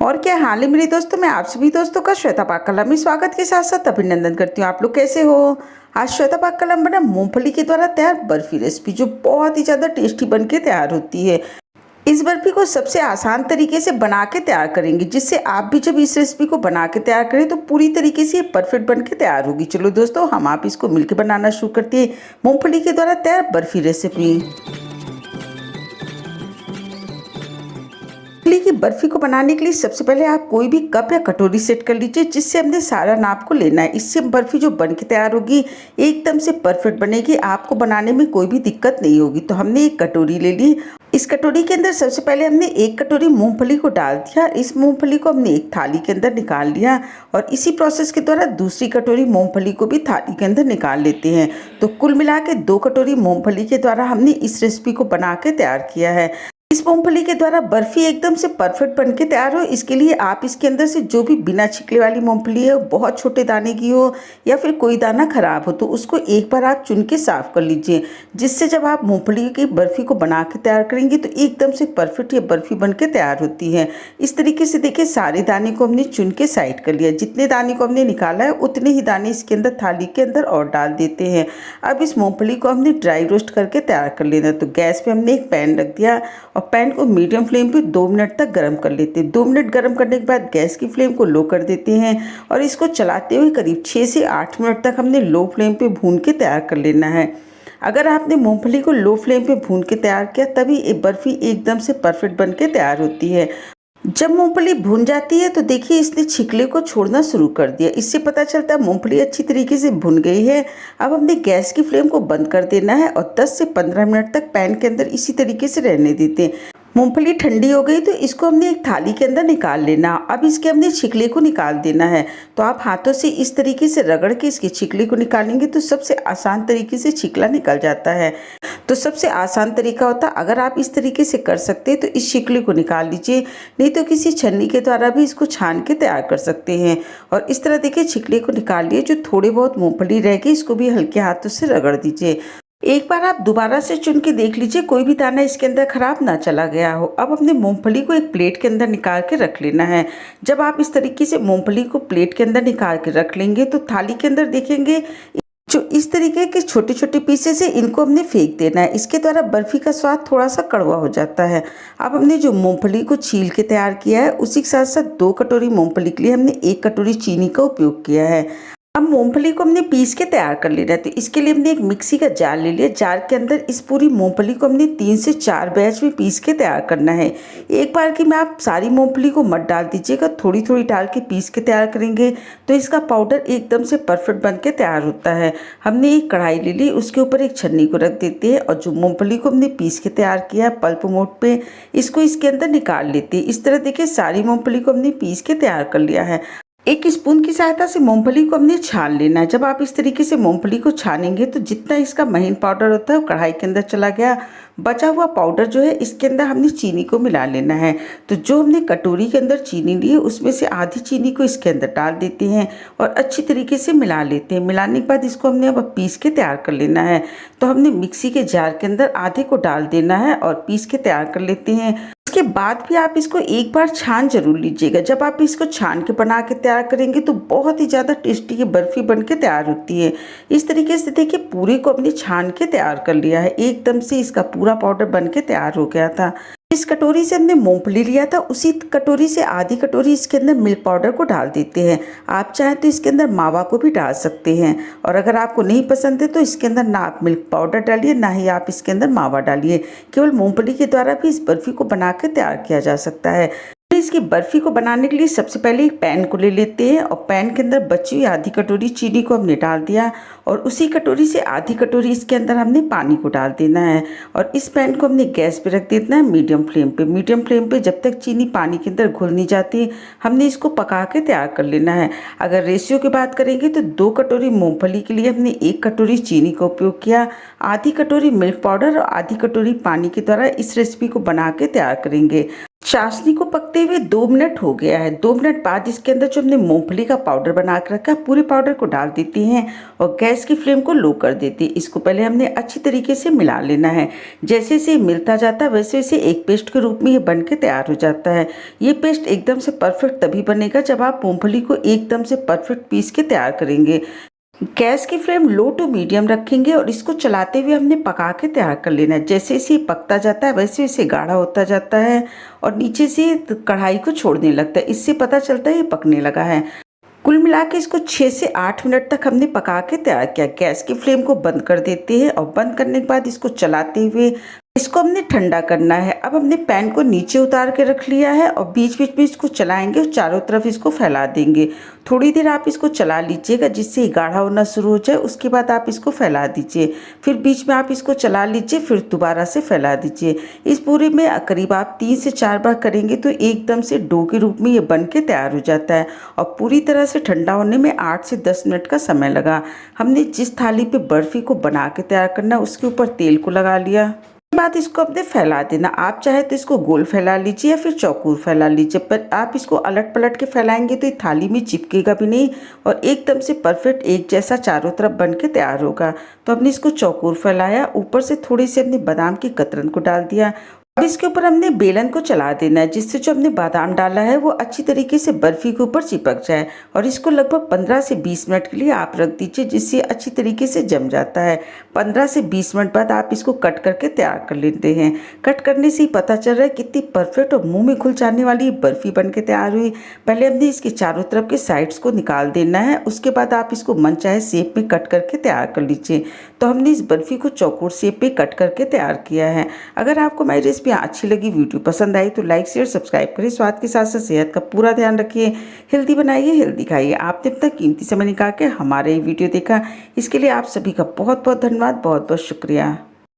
और क्या हाल है मेरे दोस्तों। मैं आप सभी दोस्तों का श्वेता पाककला में स्वागत के साथ साथ अभिनंदन करती हूँ। आप लोग कैसे हो। आज श्वेता पाककला बना मूंगफली के द्वारा तैयार बर्फी रेसिपी जो बहुत ही ज़्यादा टेस्टी बन के तैयार होती है। इस बर्फी को सबसे आसान तरीके से बना के तैयार करेंगे, जिससे आप भी जब इस रेसिपी को बना के तैयार करें तो पूरी तरीके से ये परफेक्ट बन के तैयार होगी। चलो दोस्तों, हम आप इसको मिलकर बनाना शुरू करते हैं। मूंगफली के द्वारा तैयार बर्फी रेसिपी। मूंगफली की बर्फी को बनाने के लिए सबसे पहले आप कोई भी कप या कटोरी सेट कर लीजिए, जिससे हमने सारा नाप को लेना है। इससे बर्फी जो बन के तैयार होगी एकदम से परफेक्ट बनेगी, आपको बनाने में कोई भी दिक्कत नहीं होगी। तो हमने एक कटोरी ले ली। इस कटोरी के अंदर सबसे पहले हमने एक कटोरी मूंगफली को डाल दिया। इस मूंगफली को हमने एक थाली के अंदर निकाल लिया और इसी प्रोसेस के द्वारा दूसरी कटोरी मूंगफली को भी थाली के अंदर निकाल लेते हैं। तो कुल मिला के 2 कटोरी मूंगफली के द्वारा हमने इस रेसिपी को बना के तैयार किया है। इस मूंगफली के द्वारा बर्फी एकदम से परफेक्ट बन के तैयार हो, इसके लिए आप इसके अंदर से जो भी बिना छिकले वाली मूंगफली है, बहुत छोटे दाने की हो या फिर कोई दाना खराब हो, तो उसको एक बार आप चुन के साफ कर लीजिए, जिससे जब आप मूंगफली की बर्फी को बना के तैयार करेंगे तो एकदम से परफेक्ट ये बर्फी बन के तैयार होती है। इस तरीके से देखिए, सारे दाने को हमने चुन के साइड कर लिया। जितने दाने को हमने निकाला है उतने ही दाने इसके अंदर थाली के अंदर और डाल देते हैं। अब इस मूंगफली को हमने ड्राई रोस्ट करके तैयार कर लेना। तो गैस पे हमने एक पैन रख दिया और पैन को मीडियम फ्लेम पे 2 मिनट तक गर्म कर लेते हैं। 2 मिनट गर्म करने के बाद गैस की फ्लेम को लो कर देते हैं और इसको चलाते हुए करीब 6 से 8 मिनट तक हमने लो फ्लेम पे भून के तैयार कर लेना है। अगर आपने मूंगफली को लो फ्लेम पे भून के तैयार किया तभी ये बर्फी एकदम से परफेक्ट बन के तैयार होती है। जब मूंगफली भून जाती है तो देखिए, इसने छिकले को छोड़ना शुरू कर दिया। इससे पता चलता है मूंगफली अच्छी तरीके से भुन गई है। अब हमने गैस की फ्लेम को बंद कर देना है और 10 से 15 मिनट तक पैन के अंदर इसी तरीके से रहने देते हैं। मूंगफली ठंडी हो गई तो इसको हमने एक थाली के अंदर निकाल लेना। अब इसके हमने छिकले को निकाल देना है। तो आप हाथों से इस तरीके से रगड़ के इसके छिकले को निकालेंगे तो सबसे आसान तरीके से छिकला निकल जाता है। तो सबसे आसान तरीका होता है, अगर आप इस तरीके से कर सकते हैं तो इस छिकले को निकाल लीजिए, नहीं तो किसी छन्नी के द्वारा भी इसको छान के तैयार कर सकते हैं। और इस तरह देखिए, छिकले को निकाल लिए। जो थोड़े बहुत मूंगफली रह गई इसको भी हल्के हाथों से रगड़ दीजिए। एक बार आप दोबारा से चुन के देख लीजिए, कोई भी दाना इसके अंदर खराब ना चला गया हो। अब अपने मूंगफली को एक प्लेट के अंदर निकाल के रख लेना है। जब आप इस तरीके से मूंगफली को प्लेट के अंदर निकाल के रख लेंगे तो थाली के अंदर देखेंगे जो इस तरीके के छोटे छोटे पीसेस है, इनको हमने फेंक देना है। इसके द्वारा बर्फी का स्वाद थोड़ा सा कड़वा हो जाता है। अब हमने जो मूंगफली को छील के तैयार किया है उसी के साथ साथ 2 कटोरी मूंगफली के लिए हमने 1 कटोरी चीनी का उपयोग किया है। अब मूंगफली को हमने पीस के तैयार कर लेना है। तो इसके लिए हमने एक मिक्सी का जार ले लिया। जार के अंदर इस पूरी मूंगफली को हमने 3 से 4 बैच में पीस के तैयार करना है। एक बार की में आप सारी मूंगफली को मत डाल दीजिएगा, थोड़ी थोड़ी डाल के पीस के तैयार करेंगे तो इसका पाउडर एकदम से परफेक्ट बन के तैयार होता है। हमने एक कढ़ाई ले ली, उसके ऊपर एक छन्नी को रख देते हैं और जो मूंगफली को हमने पीस के तैयार किया है पल्प मोड पे, इसको इसके अंदर निकाल लेते हैं। इस तरह देखिए, सारी मूंगफली को हमने पीस के तैयार कर लिया है। एक स्पून की सहायता से मूंगफली को हमने छान लेना है। जब आप इस तरीके से मूंगफली को छानेंगे तो जितना इसका महीन पाउडर होता है वो कढ़ाई के अंदर चला गया। बचा हुआ पाउडर जो है इसके अंदर हमने चीनी को मिला लेना है। तो जो हमने कटोरी के अंदर चीनी ली है उसमें से आधी चीनी को इसके अंदर डाल देते हैं और अच्छी तरीके से मिला लेते हैं। मिलाने के बाद इसको हमने अब पीस के तैयार कर लेना है। तो हमने मिक्सी के जार के अंदर आधे को डाल देना है और पीस के तैयार कर लेते हैं। इसके बाद भी आप इसको एक बार छान जरूर लीजिएगा। जब आप इसको छान के बना के तैयार करेंगे तो बहुत ही ज़्यादा टेस्टी ये बर्फी बन के तैयार होती है। इस तरीके से देखिए, पूरे को हमने छान के तैयार कर लिया है। एकदम से इसका पूरा पाउडर बन के तैयार हो गया था। इस कटोरी से हमने मूंगफली लिया था, उसी कटोरी से आधी कटोरी इसके अंदर मिल्क पाउडर को डाल देते हैं। आप चाहें तो इसके अंदर मावा को भी डाल सकते हैं और अगर आपको नहीं पसंद है तो इसके अंदर ना आप मिल्क पाउडर डालिए, ना ही आप इसके अंदर मावा डालिए। केवल मूंगफली के द्वारा भी इस बर्फी को बना के तैयार किया जा सकता है। इसकी बर्फी को बनाने के लिए सबसे पहले एक पैन को ले लेते हैं और पैन के अंदर बची हुई आधी कटोरी चीनी को हमने डाल दिया और उसी कटोरी से आधी कटोरी इसके अंदर हमने पानी को डाल देना है और इस पैन को हमने गैस पे रख देना है मीडियम फ्लेम पे। मीडियम फ्लेम पे जब तक चीनी पानी के अंदर घुल नहीं जाती हमने इसको पका के तैयार कर लेना है। अगर रेशियो की बात करेंगे तो 2 कटोरी मूंगफली के लिए हमने 1 कटोरी चीनी का उपयोग किया, आधी कटोरी मिल्क पाउडर और आधी कटोरी पानी के द्वारा इस रेसिपी को बना के तैयार करेंगे। चाशनी को पकते हुए 2 मिनट हो गया है। 2 मिनट बाद इसके अंदर जो हमने मूँगफली का पाउडर बना के रखा है, पूरे पाउडर को डाल देते हैं और गैस की फ्लेम को लो कर देते हैं। इसको पहले हमने अच्छी तरीके से मिला लेना है। जैसे जैसे मिलता जाता है वैसे वैसे एक पेस्ट के रूप में ये बन के तैयार हो जाता है। ये पेस्ट एकदम से परफेक्ट तभी बनेगा जब आप मूँगफली को एकदम से परफेक्ट पीस के तैयार करेंगे। गैस की फ्लेम लो टू मीडियम रखेंगे और इसको चलाते हुए हमने पका के तैयार कर लेना है। जैसे जैसे ये पकता जाता है वैसे वैसे गाढ़ा होता जाता है और नीचे से कढ़ाई को छोड़ने लगता है। इससे पता चलता है ये पकने लगा है। कुल मिला के इसको 6 से 8 मिनट तक हमने पका के तैयार किया। गैस की फ्लेम को बंद कर देते हैं और बंद करने के बाद इसको चलाते हुए इसको हमने ठंडा करना है। अब हमने पैन को नीचे उतार के रख लिया है और बीच बीच में इसको चलाएंगे और चारों तरफ इसको फैला देंगे। थोड़ी देर आप इसको चला लीजिएगा जिससे गाढ़ा होना शुरू हो जाए। उसके बाद आप इसको फैला दीजिए, फिर बीच में आप इसको चला लीजिए, फिर दोबारा से फैला दीजिए। इस पूरे में करीब आप 3 से 4 बार करेंगे तो एकदम से डो के रूप में ये बन के तैयार हो जाता है। और पूरी तरह से ठंडा होने में 8 से 10 मिनट का समय लगा। हमने जिस थाली पे बर्फ़ी को बना के तैयार करना उसके ऊपर तेल को लगा लिया। बाद इसको अपने फैला देना। आप चाहे तो इसको गोल फैला लीजिए या फिर चौकोर फैला लीजिए, पर आप इसको अलट पलट के फैलाएंगे तो ये थाली में चिपकेगा भी नहीं और एकदम से परफेक्ट एक जैसा चारों तरफ बन के तैयार होगा। तो हमने इसको चौकोर फैलाया, ऊपर से थोड़ी सी हमने बादाम की कतरन को डाल दिया। अब इसके ऊपर हमने बेलन को चला देना है जिससे जो हमने बादाम डाला है वो अच्छी तरीके से बर्फ़ी के ऊपर चिपक जाए। और इसको लगभग 15 से 20 मिनट के लिए आप रख दीजिए जिससे अच्छी तरीके से जम जाता है। 15 से 20 मिनट बाद आप इसको कट करके तैयार कर लेते हैं। कट करने से ही पता चल रहा है कितनी परफेक्ट और मुंह में घुल जाने वाली बर्फ़ी बन के तैयार हुई। पहले हमने इसके चारों तरफ के साइड्स को निकाल देना है, उसके बाद आप इसको मन चाहे शेप में कट करके तैयार कर लीजिए। तो हमने इस बर्फ़ी को चौकोर शेप में कट करके तैयार किया है। अगर आपको मेरी रेसिपी अच्छी लगी, वीडियो पसंद आई तो लाइक शेयर सब्सक्राइब करें। स्वाद के साथ साथ सेहत का पूरा ध्यान रखिए। हेल्दी बनाइए, हेल्दी खाइए। आपने अब तक कीमती समय निकाल के हमारे वीडियो देखा, इसके लिए आप सभी का बहुत बहुत धन्यवाद, बहुत बहुत शुक्रिया।